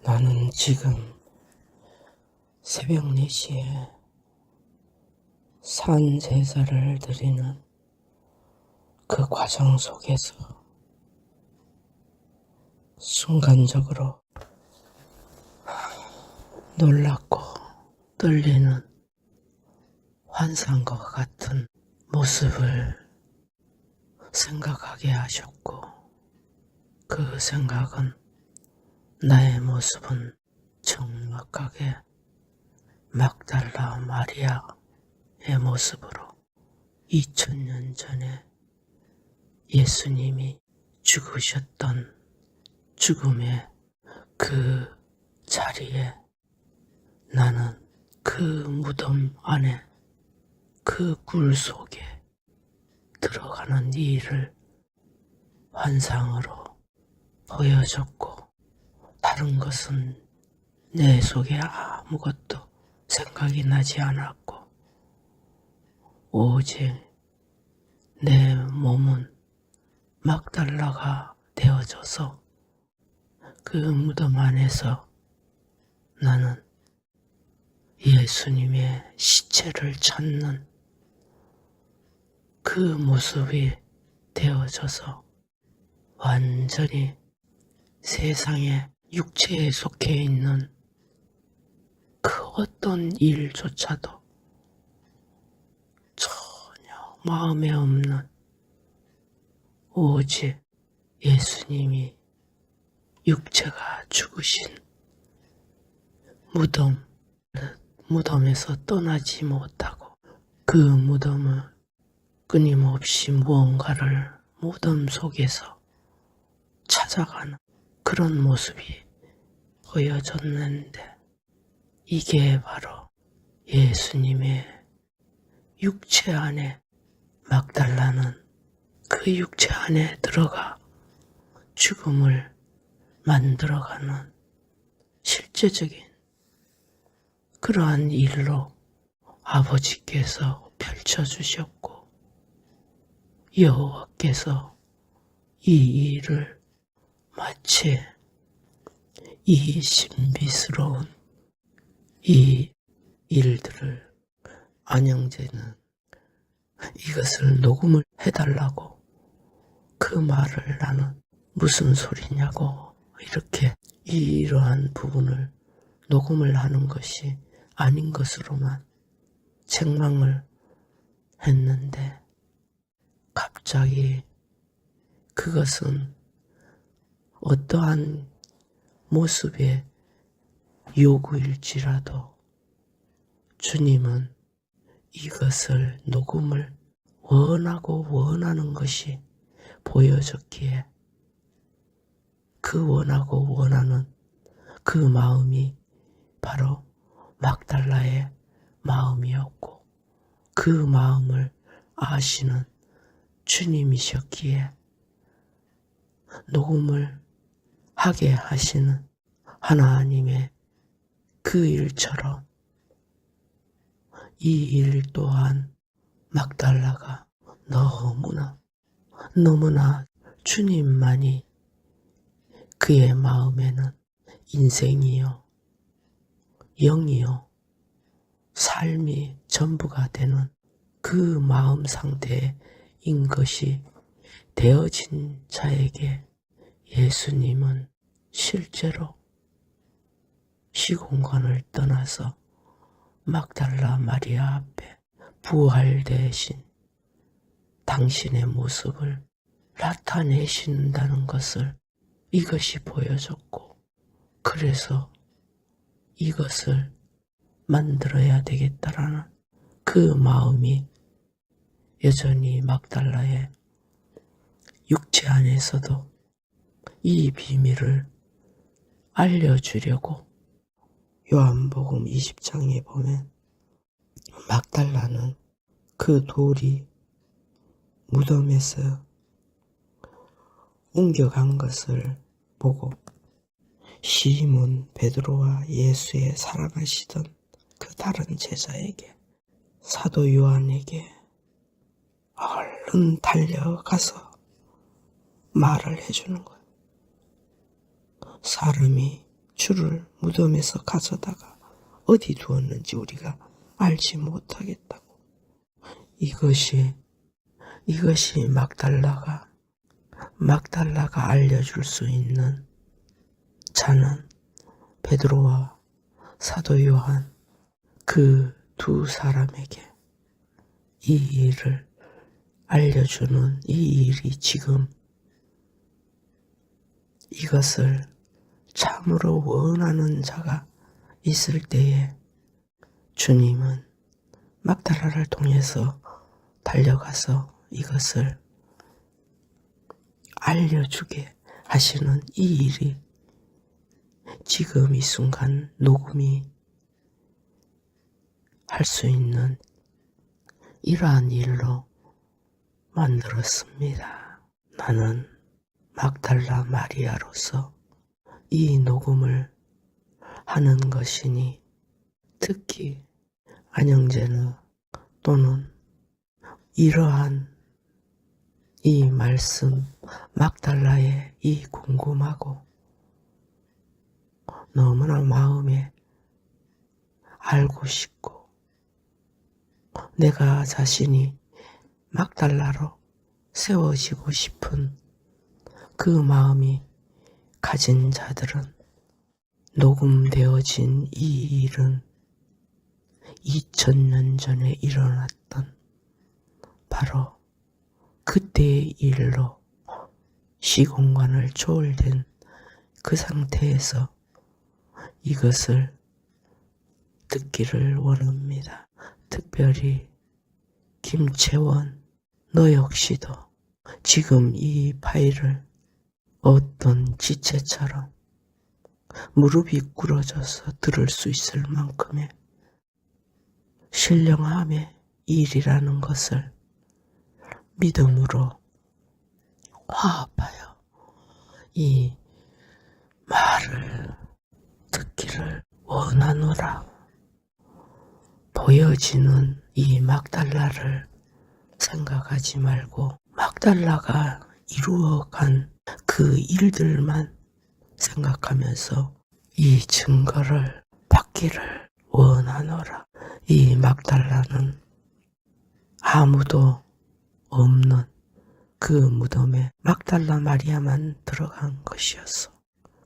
나는 지금 새벽 4시에 산제사를 드리는 그 과정 속에서 순간적으로 놀랍고 떨리는 환상과 같은 모습을 생각하게 하셨고, 그 생각은 나의 모습은 정확하게 막달라 마리아의 모습으로 2000년 전에 예수님이 죽으셨던 죽음의 그 자리에 나는 그 무덤 안에 그 굴 속에 들어가는 일을 환상으로 보여줬고, 다른 것은 내 속에 아무것도 생각이 나지 않았고, 오직 내 몸은 막달라가 되어져서 그 무덤 안에서 나는 예수님의 시체를 찾는 그 모습이 되어져서 완전히 세상의 육체에 속해 있는 그 어떤 일조차도 전혀 마음에 없는, 오직 예수님이 육체가 죽으신 무덤에서 떠나지 못하고 그 무덤을 끊임없이 무언가를 무덤 속에서 찾아가는 그런 모습이 보여졌는데, 이게 바로 예수님의 육체 안에 막달라는 그 육체 안에 들어가 죽음을 만들어가는 실제적인 그러한 일로 아버지께서 펼쳐주셨고, 여호와께서 이 일을 마치 이 신비스러운 이 일들을 안영재는 이것을 녹음을 해달라고, 그 말을 나는 무슨 소리냐고 이렇게 이러한 부분을 녹음을 하는 것이 아닌 것으로만 책망을 했는데, 갑자기 그것은 어떠한 모습의 요구일지라도 주님은 이것을 녹음을 원하는 것이 보여졌기에, 그 원하고 원하는 그 마음이 바로 막달라의 마음이었고, 그 마음을 아시는 주님이셨기에 녹음을 하게 하시는 하나님의 그 일처럼 이 일 또한 막달라가 너무나 주님만이 그의 마음에는 인생이요, 영이요, 삶이 전부가 되는 그 마음 상태인 것이 되어진 자에게 예수님은 실제로 시공간을 떠나서 막달라 마리아 앞에 부활되신 당신의 모습을 나타내신다는 것을 이것이 보여줬고, 그래서 이것을 만들어야 되겠다라는 그 마음이 여전히 막달라의 육체 안에서도 이 비밀을 알려주려고, 요한복음 20장에 보면 막달라는 그 돌이 무덤에서 옮겨간 것을 보고 시몬 베드로와 예수의 사랑하시던 그 다른 제자에게, 사도 요한에게 얼른 달려가서 말을 해주는 거예요. 사람이 주를 무덤에서 가져다가 어디 두었는지 우리가 알지 못하겠다고. 이것이 막달라가 알려줄 수 있는 자는 베드로와 사도 요한 그 두 사람에게 이 일을 알려주는 이 일이 지금 이것을 참으로 원하는 자가 있을 때에 주님은 막달라를 통해서 달려가서 이것을 알려주게 하시는 이 일이 지금 이 순간 녹음이 할 수 있는 이러한 일로 만들었습니다. 나는 막달라 마리아로서 이 녹음을 하는 것이니 특히 안영제나 또는 이러한 이 말씀 막달라의 이 궁금하고 너무나 마음에 알고 싶고 내가 자신이 막달라로 세워지고 싶은 그 마음이 가진 자들은 녹음되어진 이 일은 2000년 전에 일어났던 바로 그때의 일로 시공간을 초월된 그 상태에서 이것을 듣기를 원합니다. 특별히 김채원, 너 역시도 지금 이 파일을 어떤 지체처럼 무릎이 꿇어져서 들을 수 있을 만큼의 신령함의 일이라는 것을 믿음으로 화합하여 이 말을 듣기를 원하노라. 보여지는 이 막달라를 생각하지 말고 막달라가 이루어간 그 일들만 생각하면서 이 증거를 받기를 원하노라. 이 막달라는 아무도 없는 그 무덤에 막달라 마리아만 들어간 것이었어.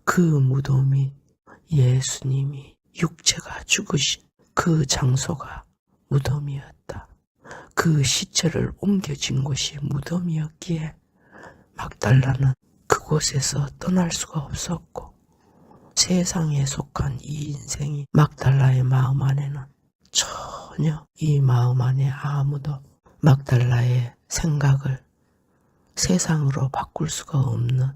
그 무덤이 예수님이 육체가 죽으신 그 장소가 무덤이었다. 그 시체를 옮겨진 곳이 무덤이었기에 막달라는 그곳에서 떠날 수가 없었고 세상에 속한 이 인생이 막달라의 마음 안에는 전혀 이 마음 안에 아무도 막달라의 생각을 세상으로 바꿀 수가 없는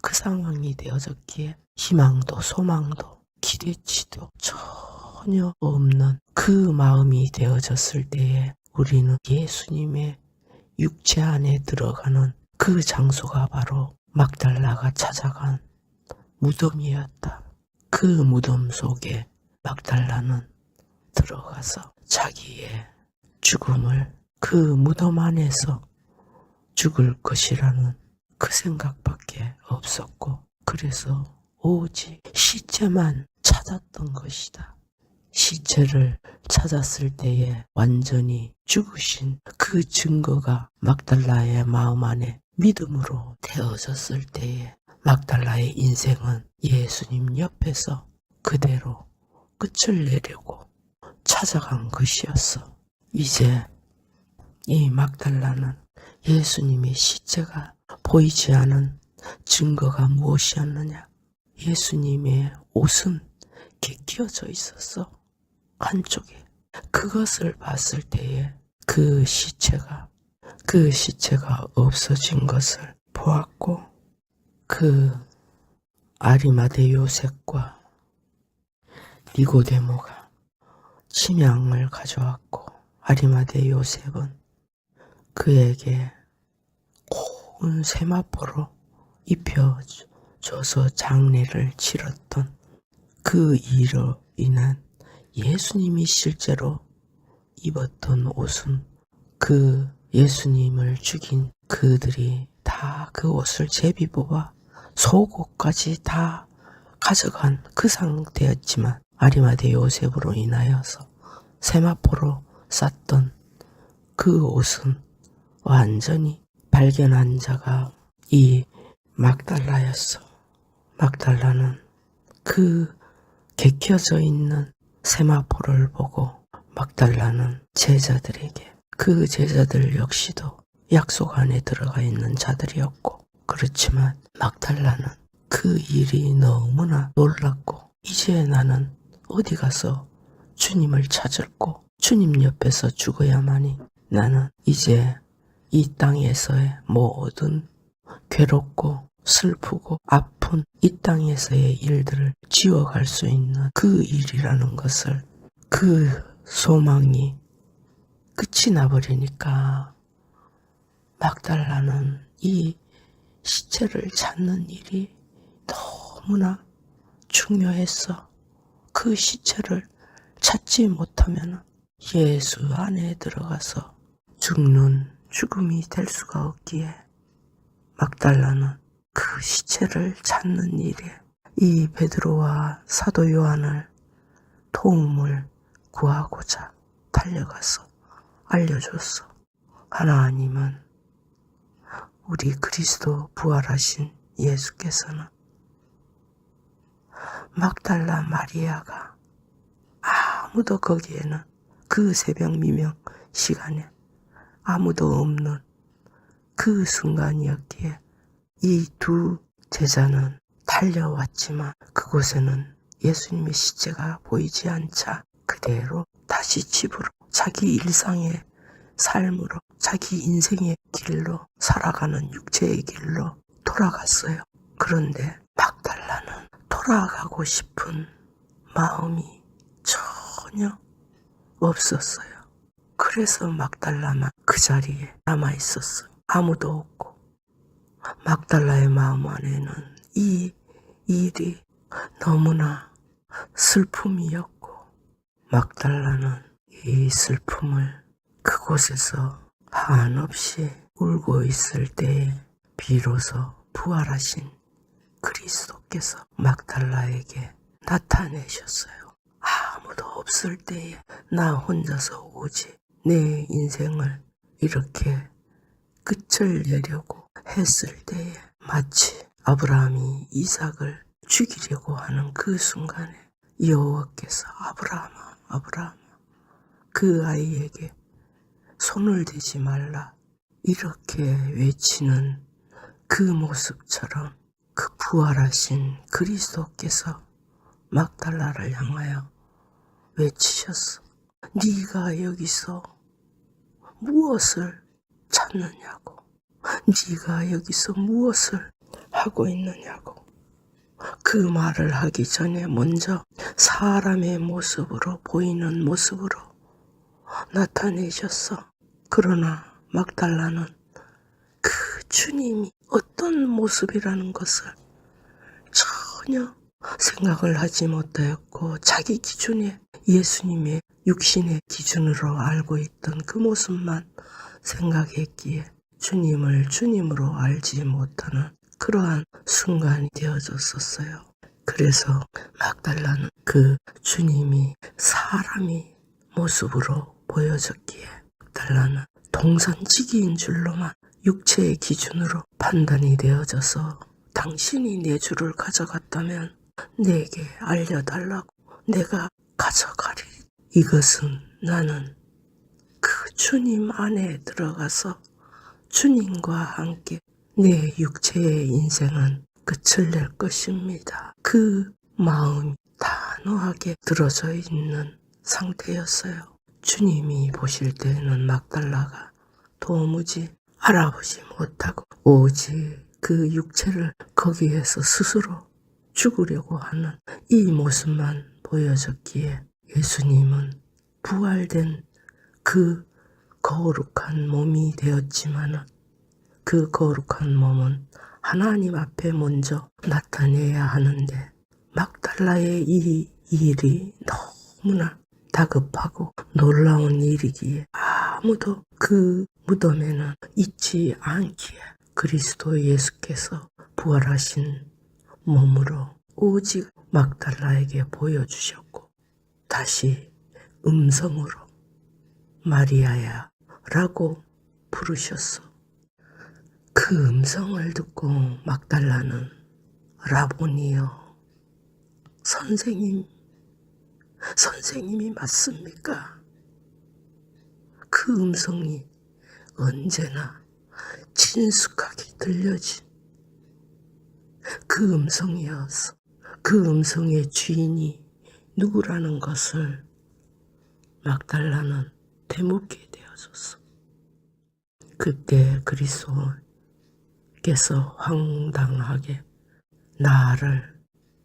그 상황이 되어졌기에 희망도 소망도 기대치도 전혀 없는 그 마음이 되어졌을 때에 우리는 예수님의 육체 안에 들어가는 그 장소가 바로 막달라가 찾아간 무덤이었다. 그 무덤 속에 막달라는 들어가서 자기의 죽음을 그 무덤 안에서 죽을 것이라는 그 생각밖에 없었고 그래서 오직 시체만 찾았던 것이다. 시체를 찾았을 때에 완전히 죽으신 그 증거가 막달라의 마음 안에 믿음으로 되어졌을 때에 막달라의 인생은 예수님 옆에서 그대로 끝을 내려고 찾아간 것이었어. 이제 이 막달라는 예수님의 시체가 보이지 않은 증거가 무엇이었느냐? 예수님의 옷은 끼어져 있었어. 한쪽에. 그것을 봤을 때에 그 시체가 없어진 것을 보았고 그 아리마대 요셉과 니고데모가 침향을 가져왔고 아리마대 요셉은 그에게 고운 세마포로 입혀줘서 장례를 치렀던 그 일로 인한 예수님이 실제로 입었던 옷은 그 예수님을 죽인 그들이 다 그 옷을 제비 뽑아 속옷까지 다 가져간 그 상태였지만 아리마대 요셉으로 인하여서 세마포로 쌌던 그 옷은 완전히 발견한 자가 이 막달라였어. 막달라는 그 개켜져 있는 세마포를 보고 막달라는 제자들에게, 그 제자들 역시도 약속 안에 들어가 있는 자들이었고, 그렇지만 막달라는 그 일이 너무나 놀랍고, 이제 나는 어디 가서 주님을 찾을고 주님 옆에서 죽어야만이 나는 이제 이 땅에서의 모든 괴롭고 슬프고 아픈 이 땅에서의 일들을 지워갈 수 있는 그 일이라는 것을, 그 소망이 끝이 나버리니까 막달라는 이 시체를 찾는 일이 너무나 중요했어. 그 시체를 찾지 못하면 예수 안에 들어가서 죽는 죽음이 될 수가 없기에 막달라는 그 시체를 찾는 일에 이 베드로와 사도 요한을 도움을 구하고자 달려가서 알려줬어. 하나님은 우리 그리스도 부활하신 예수께서는 막달라 마리아가 아무도 거기에는 그 새벽 미명 시간에 아무도 없는 그 순간이었기에 이 두 제자는 달려왔지만 그곳에는 예수님의 시체가 보이지 않자 그대로 다시 집으로, 자기 일상의 삶으로, 자기 인생의 길로, 살아가는 육체의 길로 돌아갔어요. 그런데 막달라는 돌아가고 싶은 마음이 전혀 없었어요. 그래서 막달라만 그 자리에 남아있었어요. 아무도 없고. 막달라의 마음 안에는 이 일이 너무나 슬픔이었고, 막달라는 이 슬픔을 그곳에서 한없이 울고 있을 때에 비로소 부활하신 그리스도께서 막달라에게 나타내셨어요. 아무도 없을 때에 나 혼자서 오지, 내 인생을 이렇게 끝을 내려고 했을 때에 마치 아브라함이 이삭을 죽이려고 하는 그 순간에 여호와께서 아브라함아, 아브라함아, 그 아이에게 손을 대지 말라 이렇게 외치는 그 모습처럼 그 부활하신 그리스도께서 막달라를 향하여 외치셨어. 네가 여기서 무엇을 찾느냐고, 네가 여기서 무엇을 하고 있느냐고. 그 말을 하기 전에 먼저 사람의 모습으로, 보이는 모습으로 나타내셨어. 그러나 막달라는 그 주님이 어떤 모습이라는 것을 전혀 생각을 하지 못하였고, 자기 기준에 예수님의 육신의 기준으로 알고 있던 그 모습만 생각했기에 주님을 주님으로 알지 못하는 그러한 순간이 되어졌었어요. 그래서 막달라는 그 주님이 사람이 모습으로 보여졌기에 막달라는 동산지기인 줄로만 육체의 기준으로 판단이 되어져서 당신이 내 주를 가져갔다면 내게 알려달라고, 내가 가져가리니. 이것은 나는 그 주님 안에 들어가서 주님과 함께 내 육체의 인생은 끝을 낼 것입니다. 그 마음이 단호하게 들어져 있는 상태였어요. 주님이 보실 때는 막달라가 도무지 알아보지 못하고 오직 그 육체를 거기에서 스스로 죽으려고 하는 이 모습만 보여졌기에 예수님은 부활된 그 거룩한 몸이 되었지만 그 거룩한 몸은 하나님 앞에 먼저 나타내야 하는데 막달라의 이 일이 너무나 다급하고 놀라운 일이기에 아무도 그 무덤에는 있지 않기에 그리스도 예수께서 부활하신 몸으로 오직 막달라에게 보여주셨고 다시 음성으로 마리아야 라고 부르셨어. 그 음성을 듣고 막달라는 라보니여, 선생님이 맞습니까? 그 음성이 언제나 친숙하게 들려진 그 음성이었어. 그 음성의 주인이 누구라는 것을 막달라는 되묻게 되어졌어. 그때 그리스도께서 황당하게 나를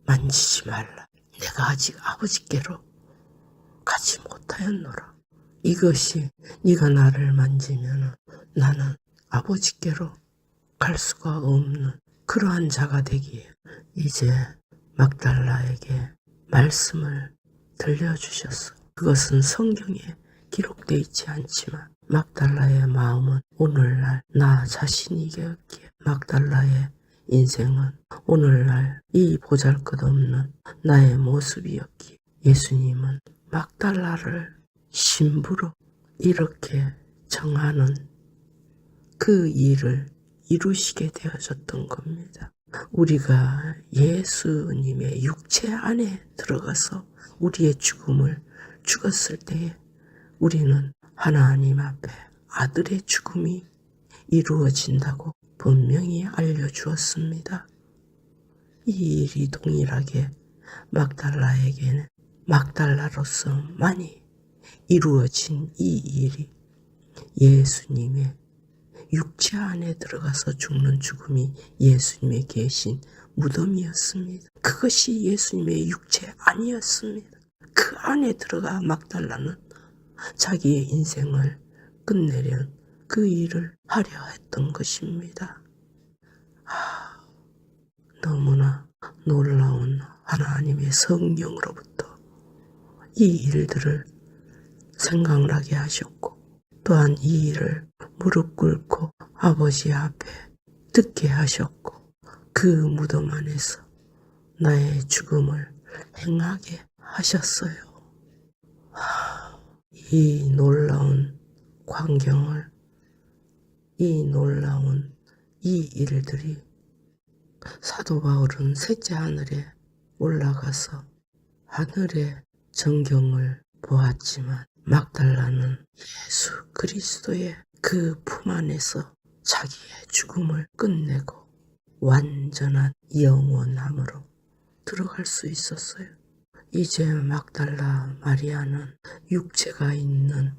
만지지 말라. 내가 아직 아버지께로 가지 못하였노라. 이것이 네가 나를 만지면 나는 아버지께로 갈 수가 없는 그러한 자가 되기에 이제 막달라에게 말씀을 들려주셨어. 그것은 성경에 기록되어 있지 않지만 막달라의 마음은 오늘날 나 자신이기에 막달라의 인생은 오늘날 이 보잘것없는 나의 모습이었기에 예수님은 막달라를 신부로 이렇게 정하는 그 일을 이루시게 되어졌던 겁니다. 우리가 예수님의 육체 안에 들어가서 우리의 죽음을 죽었을 때에 우리는 하나님 앞에 아들의 죽음이 이루어진다고 분명히 알려주었습니다. 이 일이 동일하게 막달라에게는 막달라로서만이 이루어진 이 일이 예수님의 육체 안에 들어가서 죽는 죽음이 예수님의 계신 무덤이었습니다. 그것이 예수님의 육체 아니었습니다. 그 안에 들어가 막달라는 자기의 인생을 끝내려는 그 일을 하려 했던 것입니다. 너무나 놀라운 하나님의 성령으로부터 이 일들을 생각나게 하셨고 또한 이 일을 무릎 꿇고 아버지 앞에 듣게 하셨고 그 무덤 안에서 나의 죽음을 행하게 하셨어요. 이 놀라운 광경을, 이 놀라운 이 일들이 사도 바울은 셋째 하늘에 올라가서 하늘의 전경을 보았지만 막달라는 예수 그리스도의 그 품 안에서 자기의 죽음을 끝내고 완전한 영원함으로 들어갈 수 있었어요. 이제 막달라 마리아는 육체가 있는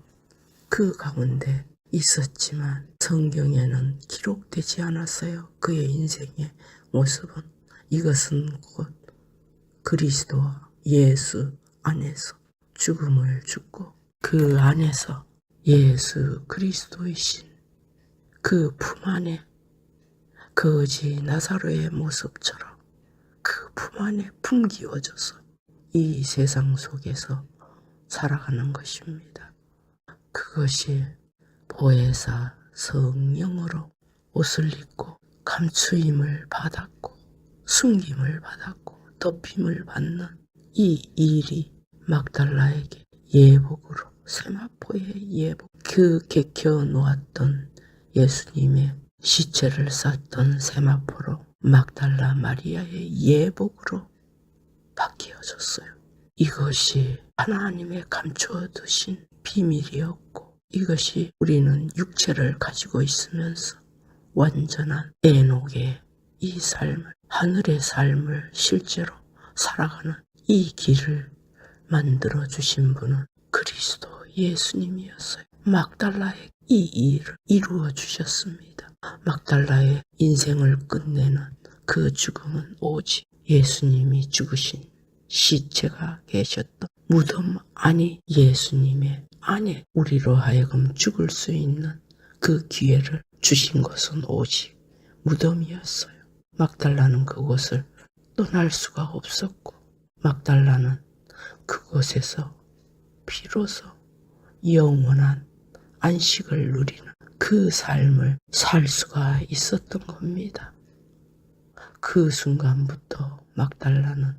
그 가운데 있었지만 성경에는 기록되지 않았어요. 그의 인생의 모습은. 이것은 곧 그리스도와 예수 안에서 죽음을 죽고 그 안에서 예수 그리스도이신 그 품 안에 거지 나사로의 모습처럼 그 품 안에 품기워져서 이 세상 속에서 살아가는 것입니다. 그것이 보혜사 성령으로 옷을 입고 감추임을 받았고 숨김을 받았고 덮임을 받는 이 일이 막달라에게 예복으로 세마포의 예복, 그 개켜 놓았던 예수님의 시체를 쌌던 세마포로 막달라 마리아의 예복으로 바뀌어졌어요. 이것이 하나님의 감추어 두신 비밀이었고 이것이 우리는 육체를 가지고 있으면서 완전한 에녹의 이 삶을, 하늘의 삶을 실제로 살아가는 이 길을 만들어 주신 분은 그리스도 예수님이었어요. 막달라의 이 일을 이루어 주셨습니다. 막달라의 인생을 끝내는 그 죽음은 오직 예수님이 죽으신 시체가 계셨던 무덤 안이 예수님의 안에 우리로 하여금 죽을 수 있는 그 기회를 주신 것은 오직 무덤이었어요. 막달라는 그곳을 떠날 수가 없었고 막달라는 그곳에서 비로소 영원한 안식을 누리는 그 삶을 살 수가 있었던 겁니다. 그 순간부터 막달라는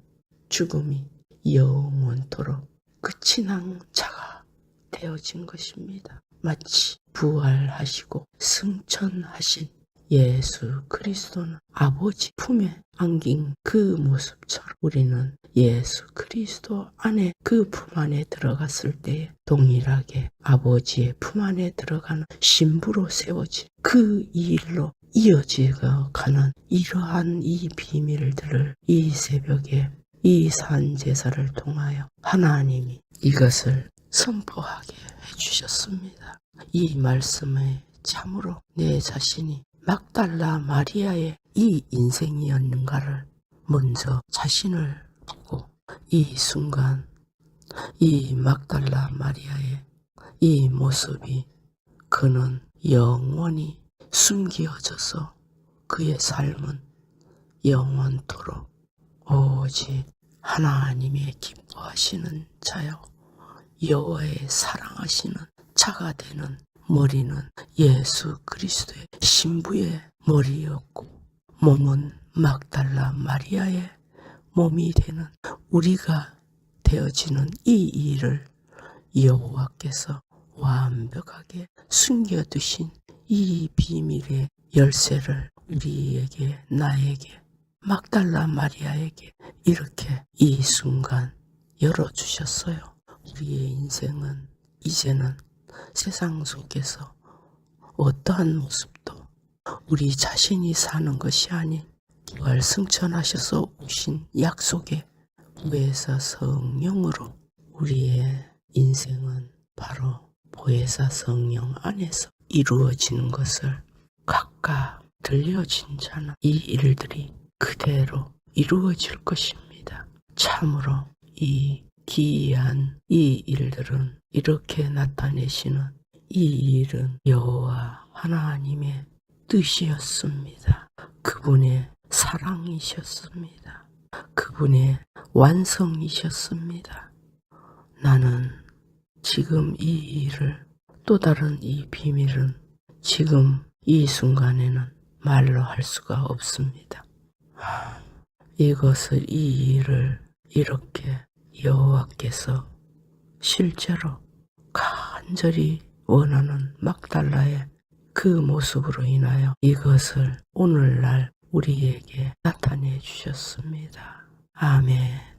죽음이 영원토록 끝이 난 자가 되어진 것입니다. 마치 부활하시고 승천하신 예수 그리스도는 아버지 품에 안긴 그 모습처럼 우리는 예수 그리스도 안에 그 품 안에 들어갔을 때에 동일하게 아버지의 품 안에 들어가는 신부로 세워진 그 일로 이어져 가는 이러한 이 비밀들을 이 새벽에 이 산제사를 통하여 하나님이 이것을 선포하게 해주셨습니다. 이 말씀에 참으로 내 자신이 막달라 마리아의 이 인생이었는가를 먼저 자신을 보고 이 순간 이 막달라 마리아의 이 모습이 그는 영원히 숨겨져서 그의 삶은 영원토록 오직 하나님의 기뻐하시는 자요 여호와의 사랑하시는 자가 되는 머리는 예수 그리스도의 신부의 머리였고 몸은 막달라 마리아의 몸이 되는 우리가 되어지는 이 일을 여호와께서 완벽하게 숨겨두신 이 비밀의 열쇠를 우리에게 나에게 막달라 마리아에게 이렇게 이 순간 열어주셨어요. 우리의 인생은 이제는 세상 속에서 어떠한 모습도 우리 자신이 사는 것이 아닌 부활 승천하셔서 오신 약속의 보혜사 성령으로 우리의 인생은 바로 보혜사 성령 안에서 이루어지는 것을 각각 들려진 자는 이 일들이 그대로 이루어질 것입니다. 참으로 이 기이한 이 일들은 이렇게 나타내시는 이 일은 여호와 하나님의 뜻이었습니다. 그분의 사랑이셨습니다. 그분의 완성이셨습니다. 나는 지금 이 일을 또 다른 이 비밀은 지금 이 순간에는 말로 할 수가 없습니다. 이것을 이 일을 이렇게 여호와께서 실제로 간절히 원하는 막달라의 그 모습으로 인하여 이것을 오늘날 우리에게 나타내 주셨습니다. 아멘.